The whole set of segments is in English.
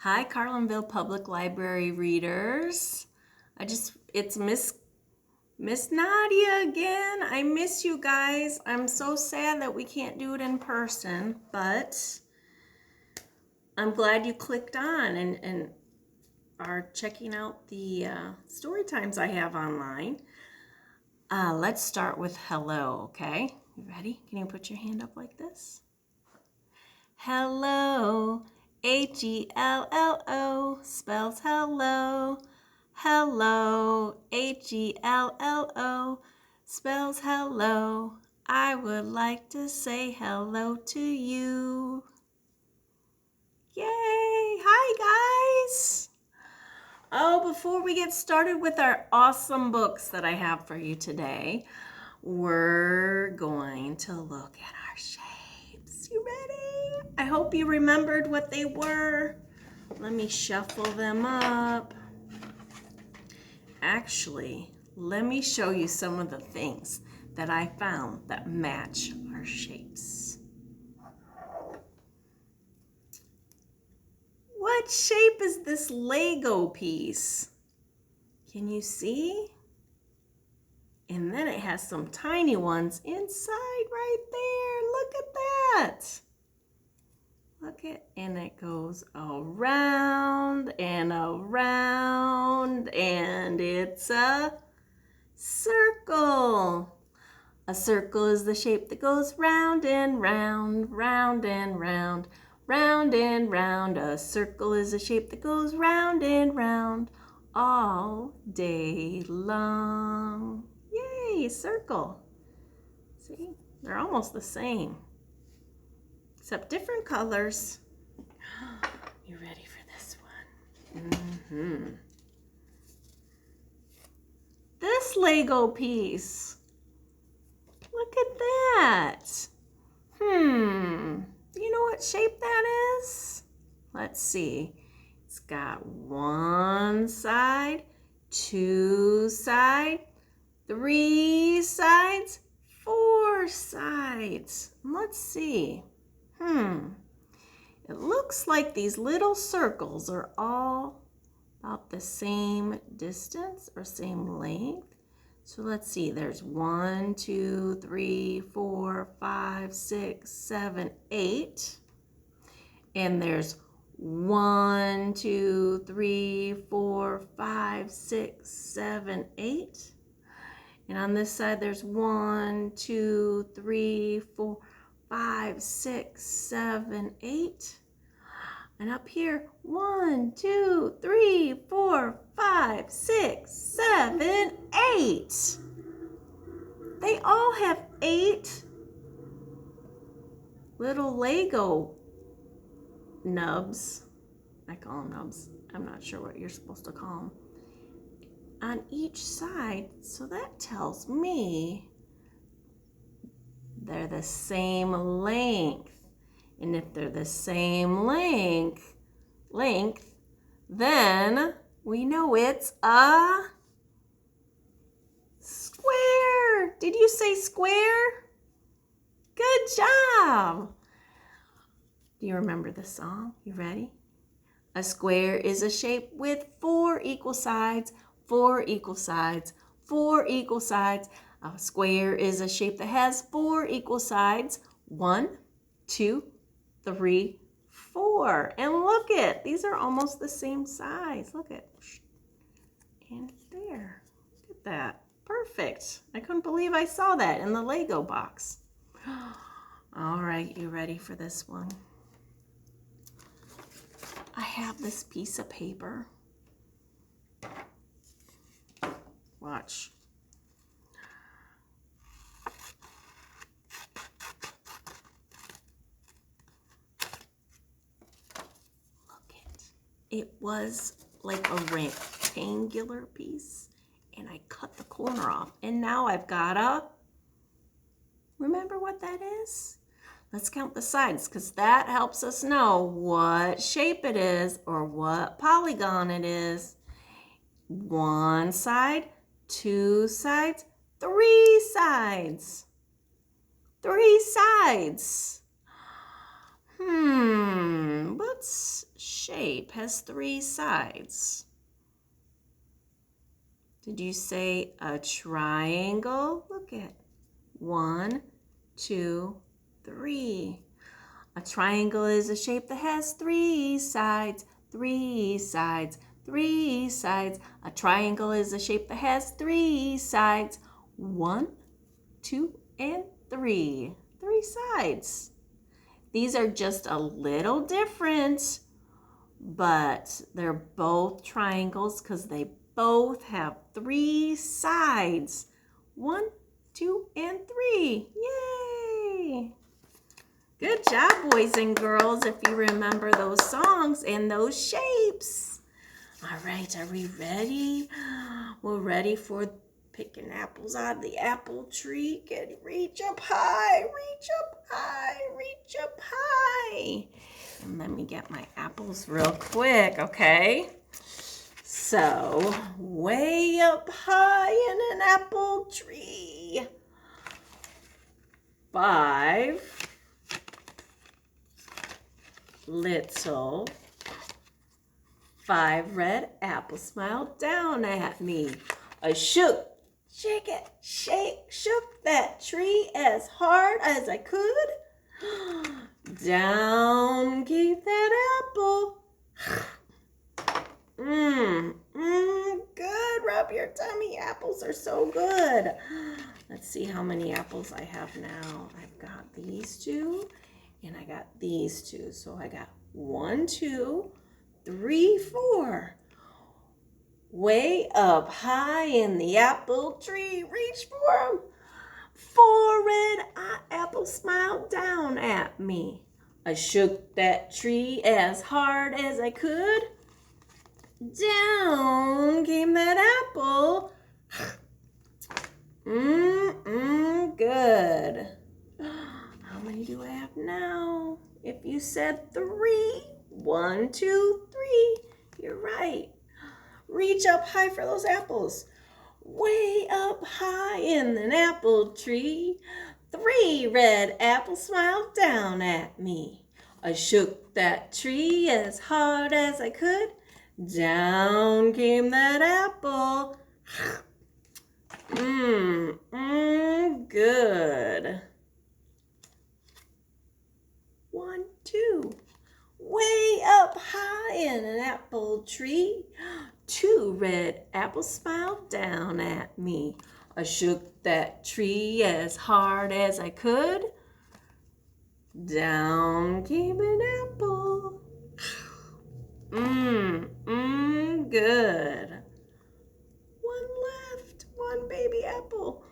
Hi, Carlinville Public Library readers. It's Miss Nadia again. I miss you guys. I'm so sad that we can't do it in person, but I'm glad you clicked on and are checking out the story times I have online. Let's start with hello, okay? You ready? Can you put your hand up like this? Hello, Hello, spells hello. Hello, Hello, spells hello. I would like to say hello to you. Yay! Hi, guys! Oh, before we get started with our awesome books that I have for you today, we're going to look at our shapes. You ready? I hope you remembered what they were. Let me shuffle them up. Actually, let me show you some of the things that I found that match our shapes. What shape is this Lego piece? Can you see? And then it has some tiny ones inside right there. Look at that. Look at, and it goes around and around, and it's a circle. A circle is the shape that goes round and round, round and round, round and round. A circle is a shape that goes round and round all day long. Yay, circle. See, they're almost the same, except different colors. You ready for this one? This Lego piece. Look at that. You know what shape that is? Let's see. It's got one side, two sides, three sides, four sides. Let's see. It looks like these little circles are all about the same distance or same length. So let's see, there's 1, 2, 3, 4, 5, 6, 7, 8. And there's 1, 2, 3, 4, 5, 6, 7, 8. And on this side, there's 1, 2, 3, 4, 5, 6, 7, 8. And up here, 1, 2, 3, 4, 5, 6, 7, 8. They all have 8 little Lego nubs. I call them nubs. I'm not sure what you're supposed to call them. On each side, so that tells me they're the same length. And if they're the same length, then we know it's a square. Did you say square? Good job. Do you remember the song? You ready? A square is a shape with 4 equal sides, 4 equal sides, 4 equal sides. A square is a shape that has 4 equal sides. 1, 2, 3, 4. And look at, these are almost the same size. Look at, and there. Look at that. Perfect. I couldn't believe I saw that in the Lego box. All right, you ready for this one? I have this piece of paper. Watch. Look it. It was like a rectangular piece, and I cut the corner off, and now I've got a, remember what that is? Let's count the sides, because that helps us know what shape it is or what polygon it is. 1 side, 2 sides, 3 sides. 3 sides. What shape has 3 sides? Did you say a triangle? Look at 1, 2, 3. A triangle is a shape that has 3 sides, 3 sides, 3 sides. A triangle is a shape that has 3 sides. 1, 2, and 3. 3 sides. These are just a little different, but they're both triangles because they both have 3 sides. 1, 2, and 3. Yay! Good job, boys and girls, if you remember those songs and those shapes. All right, are we ready? We're ready for picking apples out of the apple tree. Good, reach up high, reach up high, reach up high. And let me get my apples real quick, okay? So, way up high in an apple tree. 5 little 5 red apples smiled down at me. I shook, shake it, shook that tree as hard as I could. Down came that apple. Good. Rub your tummy. Apples are so good. Let's see how many apples I have now. I've got these 2 and I got these 2. So I got 1, 2, 3, 4. Way up high in the apple tree. Reach for 'em. 4 red apples smiled down at me. I shook that tree as hard as I could. Down came that apple. Good. How many do I have now? If you said 3, 1, 2, 3, you're right. Reach up high for those apples. Way up high in an apple tree, 3 red apples smiled down at me. I shook that tree as hard as I could. Down came that apple. Good. 1, 2. Way up high in an apple tree, 2 red apples smiled down at me. I shook that tree as hard as I could. Down came an apple. Good. 1 left, 1 baby apple.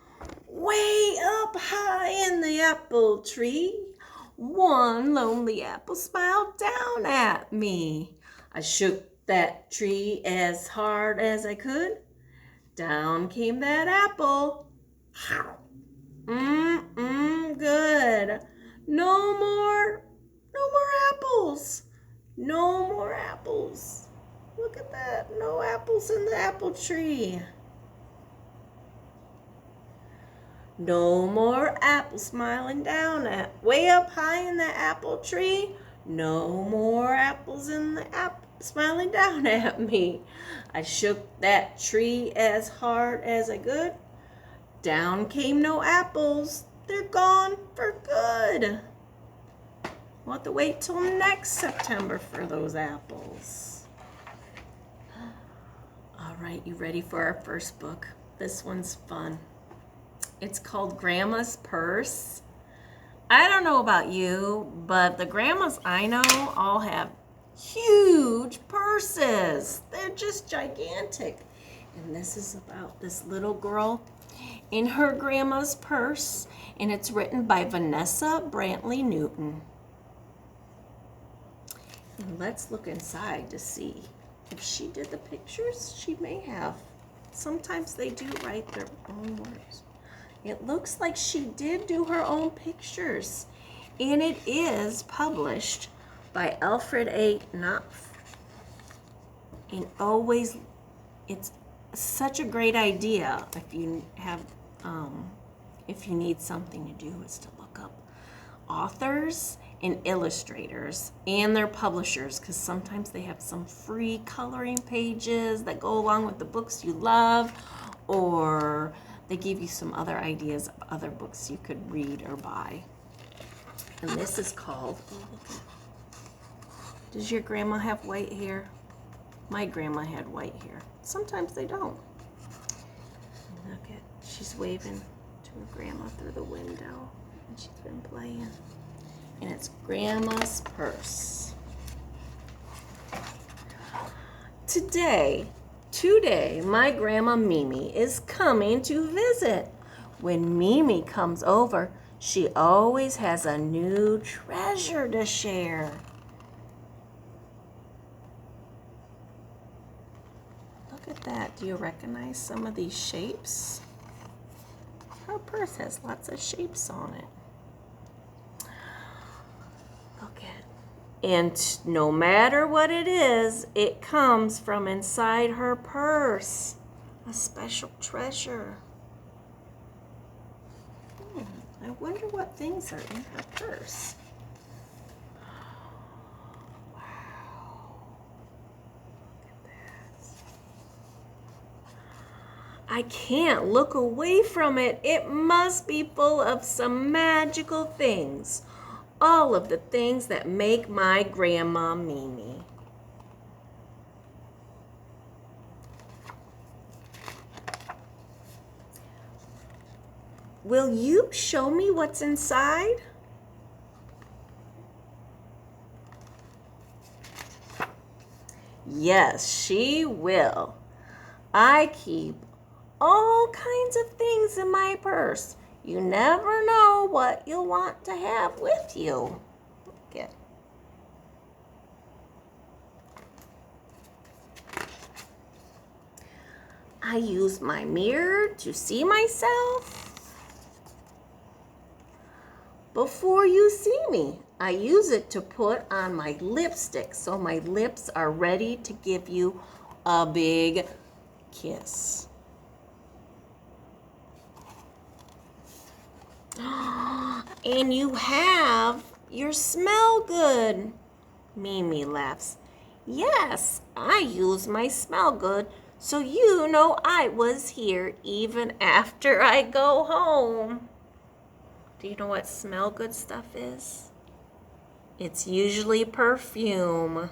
Way up high in the apple tree, 1 lonely apple smiled down at me. I shook that tree as hard as I could. Down came that apple. Good. No more apples. No more apples. Look at that. No apples in the apple tree. No more apples smiling down at way up high in the apple tree. No more apples in the smiling down at me. I shook that tree as hard as I could. Down came no apples. They're gone for good. We'll have to wait till next September for those apples. All right, you ready for our first book? This one's fun. It's called Grandma's Purse. I don't know about you, but the grandmas I know all have huge purses. They're just gigantic. And this is about this little girl in her grandma's purse, and it's written by Vanessa Brantley-Newton. And let's look inside to see if she did the pictures. She may have. Sometimes they do write their own words. It looks like she did do her own pictures, and it is published by Alfred A. Knopfler. And always, it's such a great idea if you have, if you need something to do, is to look up authors and illustrators and their publishers, because sometimes they have some free coloring pages that go along with the books you love, or they give you some other ideas of other books you could read or buy. And this is called, oh, look at, does your grandma have white hair? My grandma had white hair. Sometimes they don't. Look at, she's waving to her grandma through the window, and she's been playing. And it's Grandma's Purse. Today, my grandma Mimi is coming to visit. When Mimi comes over, she always has a new treasure to share. Look at that. Do you recognize some of these shapes? Her purse has lots of shapes on it. Look at, and no matter what it is, it comes from inside her purse. A special treasure. I wonder what things are in her purse. Wow. Look at that. I can't look away from it. It must be full of some magical things. All of the things that make my grandma Mimi. Will you show me what's inside? Yes, she will. I keep all kinds of things in my purse. You never know what you'll want to have with you. Look at. I use my mirror to see myself. Before you see me, I use it to put on my lipstick so my lips are ready to give you a big kiss. And you have your smell good. Mimi laughs. Yes, I use my smell good so you know I was here even after I go home. Do you know what smell good stuff is? It's usually perfume.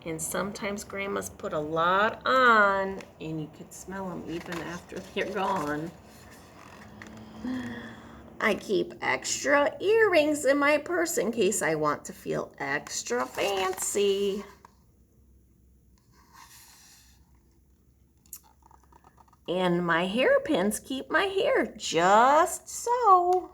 And sometimes grandmas put a lot on and you could smell them even after they're gone. I keep extra earrings in my purse in case I want to feel extra fancy. And my hairpins keep my hair just so.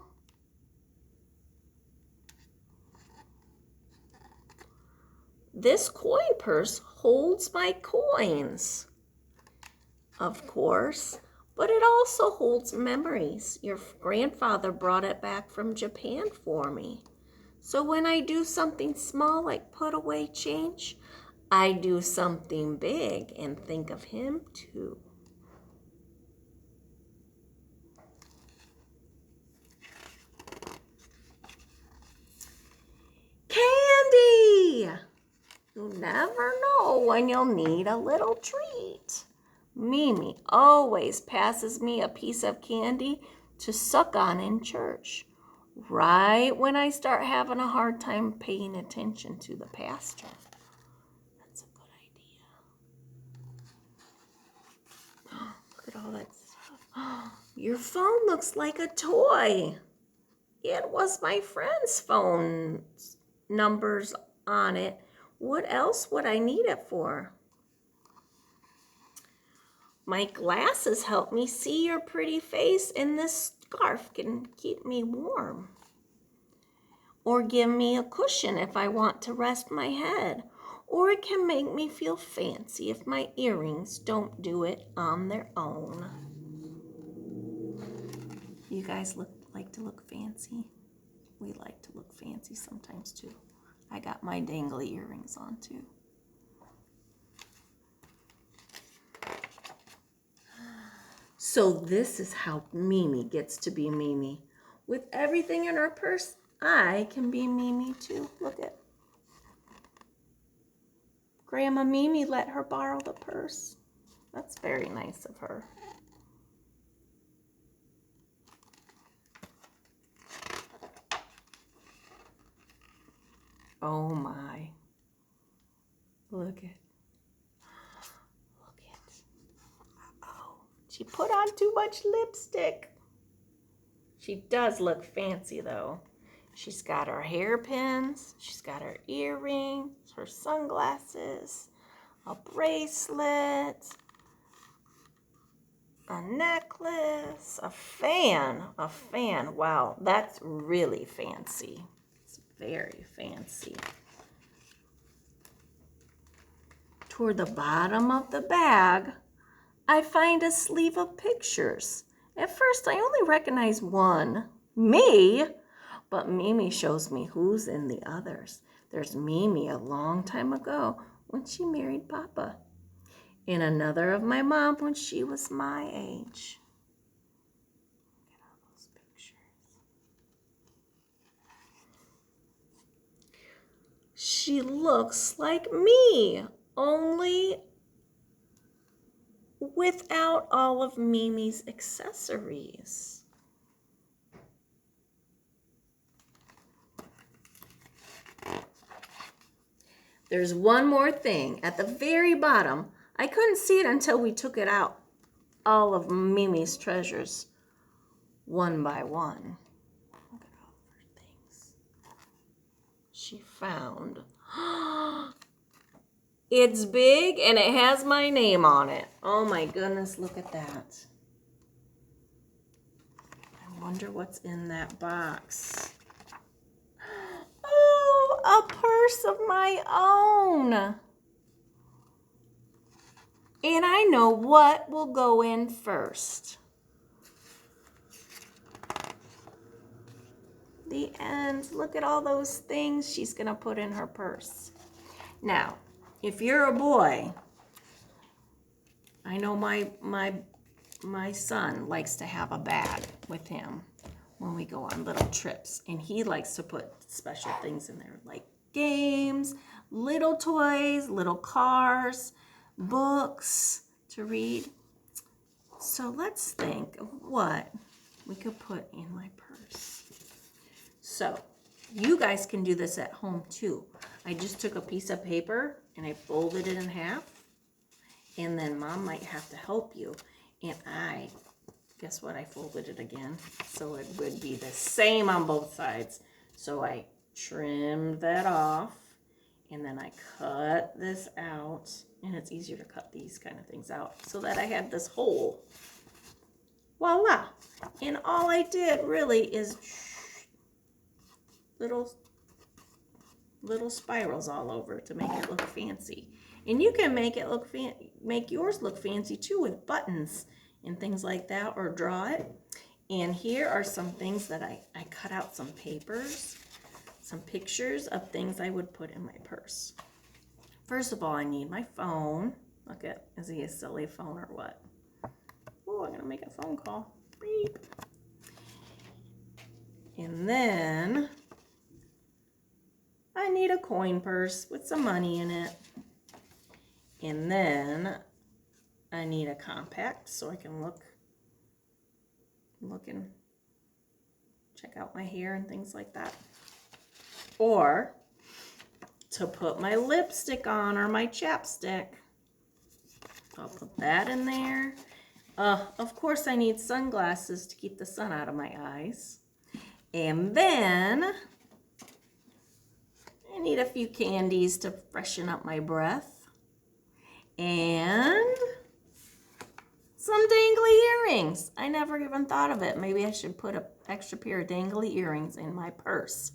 This coin purse holds my coins, of course, but it also holds memories. Your grandfather brought it back from Japan for me. So when I do something small like put away change, I do something big and think of him too. Candy! You never know when you'll need a little treat. Mimi always passes me a piece of candy to suck on in church, right when I start having a hard time paying attention to the pastor. That's a good idea. Look at all that stuff. Your phone looks like a toy. It was my friend's phone numbers on it. What else would I need it for? My glasses help me see your pretty face, and this scarf can keep me warm. Or give me a cushion if I want to rest my head. Or it can make me feel fancy if my earrings don't do it on their own. You guys like to look fancy? We like to look fancy sometimes too. I got my dangly earrings on too. So this is how Mimi gets to be Mimi. With everything in her purse, I can be Mimi too. Look at Grandma Mimi let her borrow the purse. That's very nice of her. Oh my. Look at. Uh-oh. She put on too much lipstick. She does look fancy though. She's got her hairpins, she's got her earrings, her sunglasses, a bracelet, a necklace, a fan. Wow, that's really fancy. It's very fancy. Toward the bottom of the bag, I find a sleeve of pictures. At first, I only recognize one, me, but Mimi shows me who's in the others. There's Mimi a long time ago when she married Papa, and another of my mom when she was my age. Look at all those pictures. She looks like me, only without all of Mimi's accessories. There's one more thing. At the very bottom, I couldn't see it until we took it out. All of Mimi's treasures, one by one. Look at all of her things she found. It's big and it has my name on it. Oh my goodness, look at that. I wonder what's in that box. Oh, a purse of my own. And I know what will go in first. The end. Look at all those things she's going to put in her purse. Now, if you're a boy, I know my son likes to have a bag with him when we go on little trips. And he likes to put special things in there like games, little toys, little cars, books to read. So let's think of what we could put in my purse. So you guys can do this at home too. I just took a piece of paper and I folded it in half. And then Mom might have to help you. And guess what? I folded it again. So it would be the same on both sides. So I trimmed that off. And then I cut this out. And it's easier to cut these kind of things out so that I had this hole. Voila. And all I did really is little spirals all over to make it look fancy. And you can make it look make yours look fancy too with buttons and things like that, or draw it. And here are some things that I cut out some papers, some pictures of things I would put in my purse. First of all, I need my phone. Look at, is he a silly phone or what? Oh, I'm gonna make a phone call. Beep. And then I need a coin purse with some money in it. And then I need a compact so I can look and check out my hair and things like that. Or to put my lipstick on or my chapstick. I'll put that in there. Of course I need sunglasses to keep the sun out of my eyes. And then I need a few candies to freshen up my breath. And some dangly earrings. I never even thought of it. Maybe I should put an extra pair of dangly earrings in my purse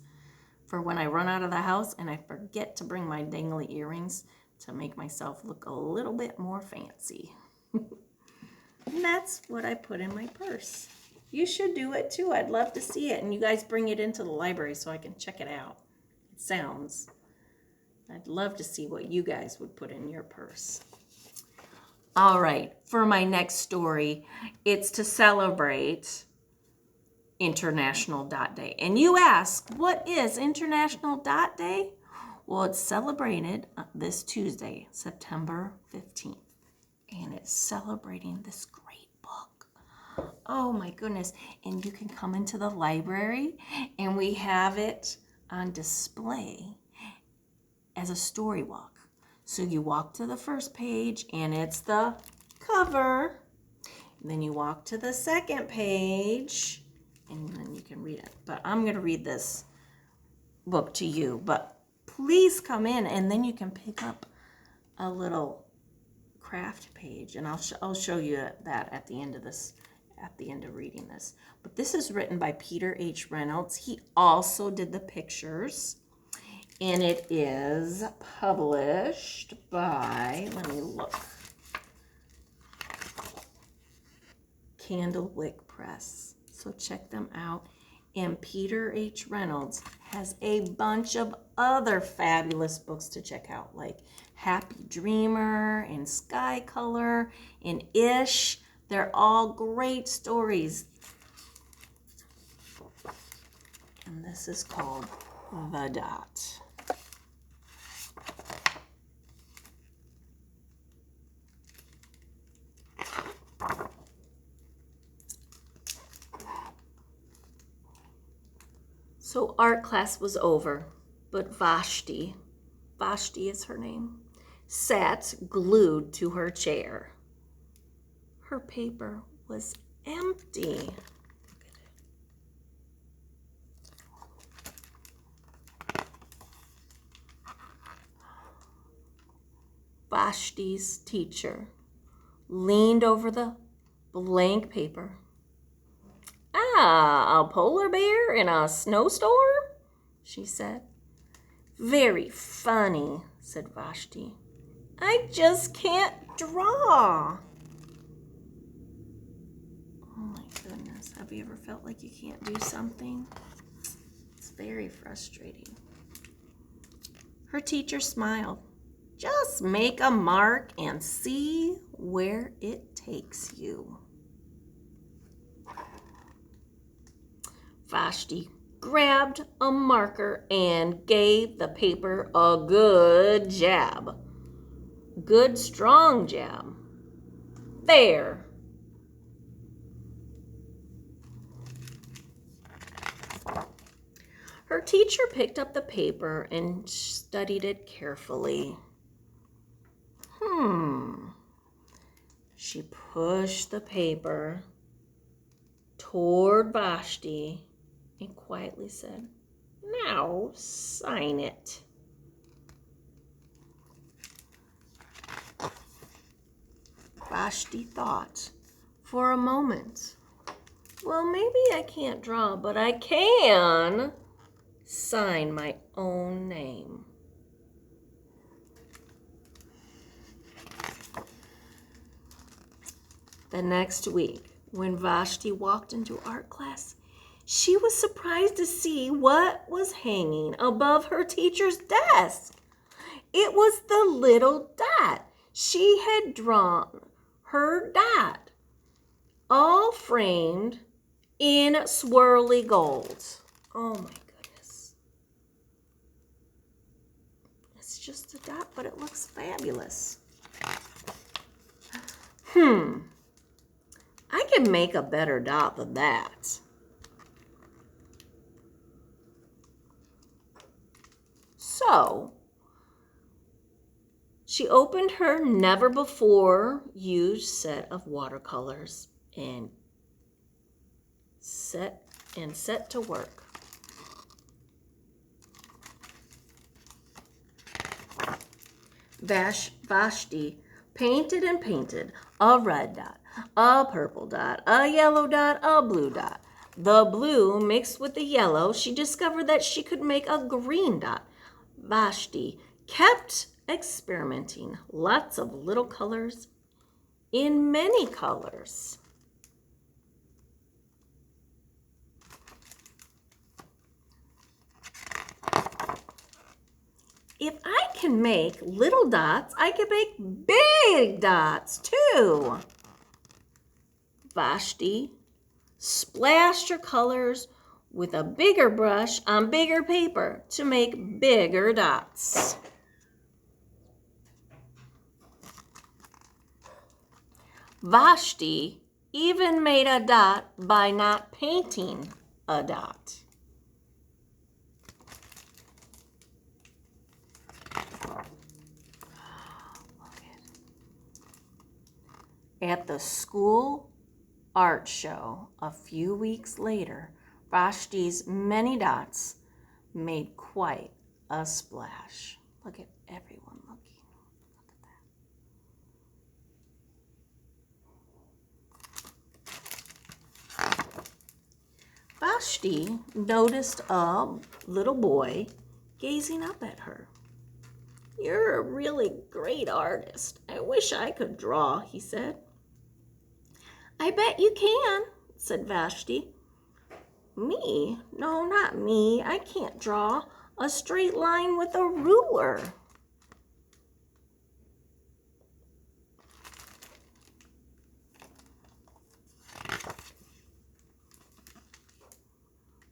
for when I run out of the house and I forget to bring my dangly earrings to make myself look a little bit more fancy. And that's what I put in my purse. You should do it too. I'd love to see it. And you guys bring it into the library so I can check it out. It sounds. I'd love to see what you guys would put in your purse. All right, for my next story, it's to celebrate International Dot Day. And you ask, what is International Dot Day? Well, it's celebrated this Tuesday, September 15th. And it's celebrating this great book. Oh my goodness. And you can come into the library and we have it on display as a story walk. So you walk to the first page and it's the cover. And then you walk to the second page and then you can read it. But I'm going to read this book to you. But please come in and then you can pick up a little craft page. And I'll show you that at the end of this, at the end of reading this. But this is written by Peter H. Reynolds. He also did the pictures. And it is published by, let me look, Candlewick Press. So check them out. And Peter H. Reynolds has a bunch of other fabulous books to check out, like Happy Dreamer and Sky Color and Ish. They're all great stories. And this is called The Dot. So art class was over, but Vashti is her name, sat glued to her chair. Her paper was empty. Vashti's teacher leaned over the blank paper. Ah, a polar bear in a snowstorm? She said. Very funny, said Vashti. I just can't draw. Oh my goodness, have you ever felt like you can't do something? It's very frustrating. Her teacher smiled. Just make a mark and see where it takes you. Vashti grabbed a marker and gave the paper a good jab. Good strong jab. There. Her teacher picked up the paper and studied it carefully. She pushed the paper toward Vashti and quietly said, now sign it. Vashti thought for a moment, well, maybe I can't draw, but I can sign my own name. The next week, when Vashti walked into art class, she was surprised to see what was hanging above her teacher's desk. It was the little dot. She had drawn her dot, all framed in swirly gold. Oh my goodness. It's just a dot, but it looks fabulous. I can make a better dot than that. So, she opened her never-before-used set of watercolors and set to work. Vashti painted and painted a red dot, a purple dot, a yellow dot, a blue dot. The blue mixed with the yellow, she discovered that she could make a green dot. Vashti kept experimenting, lots of little colors in many colors. If I can make little dots, I can make big dots too. Vashti Splash your colors with a bigger brush on bigger paper to make bigger dots. Vashti even made a dot by not painting a dot. At the school art show a few weeks later, Vashti's many dots made quite a splash. Look at everyone looking. Look at that. Vashti noticed a little boy gazing up at her. "You're a really great artist. I wish I could draw," he said. "I bet you can," said Vashti. "Me? No, not me. I can't draw a straight line with a ruler."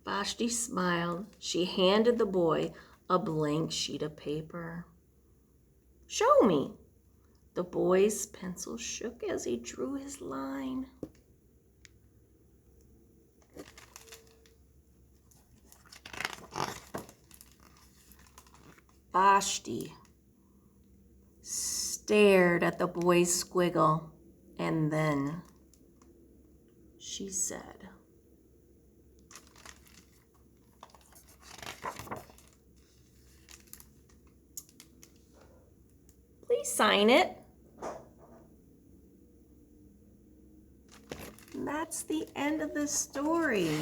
Vashti smiled. She handed the boy a blank sheet of paper. "Show me." The boy's pencil shook as he drew his line. Vashti stared at the boy's squiggle, and then she said, "Please sign it." And that's the end of the story.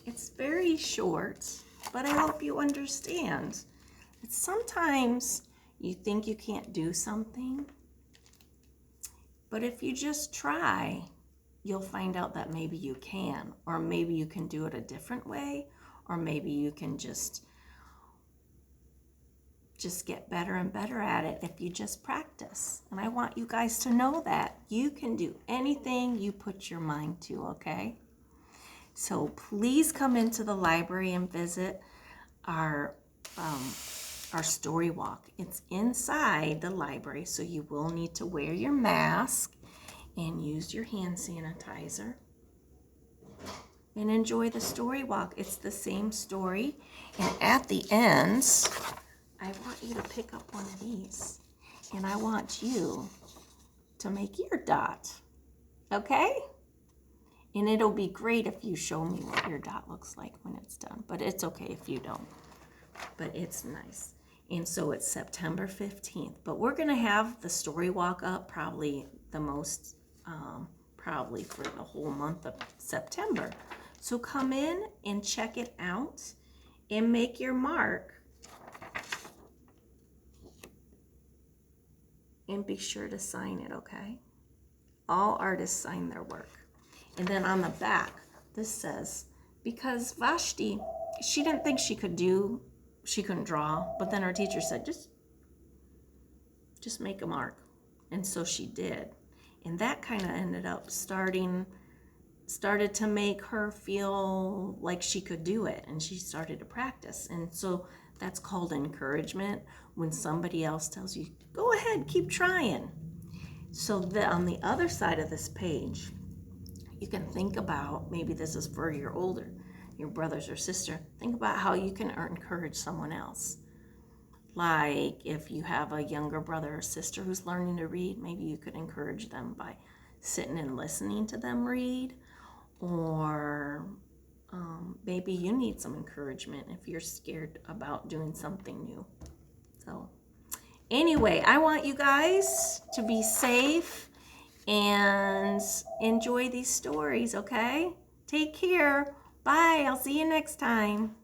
It's very short, but I hope you understand. It's sometimes you think you can't do something, but if you just try, you'll find out that maybe you can, or maybe you can do it a different way, or maybe you can just get better and better at it if you just practice. And I want you guys to know that you can do anything you put your mind to, okay? So please come into the library and visit our story walk. It's inside the library, so you will need to wear your mask and use your hand sanitizer. And enjoy the story walk. It's the same story. And at the end, I want you to pick up one of these, and I want you to make your dot, okay? And it'll be great if you show me what your dot looks like when it's done, but it's okay if you don't, but it's nice. And so it's September 15th, but we're gonna have the story walk up probably the most, probably for the whole month of September. So come in and check it out and make your mark. And be sure to sign it, okay? All artists sign their work. And then on the back, this says, because Vashti, she didn't think she couldn't draw, but then her teacher said, just make a mark. And so she did. And that kind of ended up started to make her feel like she could do it, and she started to practice. And so that's called encouragement, when somebody else tells you, go ahead, keep trying. So on the other side of this page, you can think about, maybe this is for your brothers or sister, think about how you can encourage someone else. Like if you have a younger brother or sister who's learning to read, maybe you could encourage them by sitting and listening to them read. Or maybe you need some encouragement if you're scared about doing something new. So anyway, I want you guys to be safe and enjoy these stories, okay? Take care. Bye. I'll see you next time.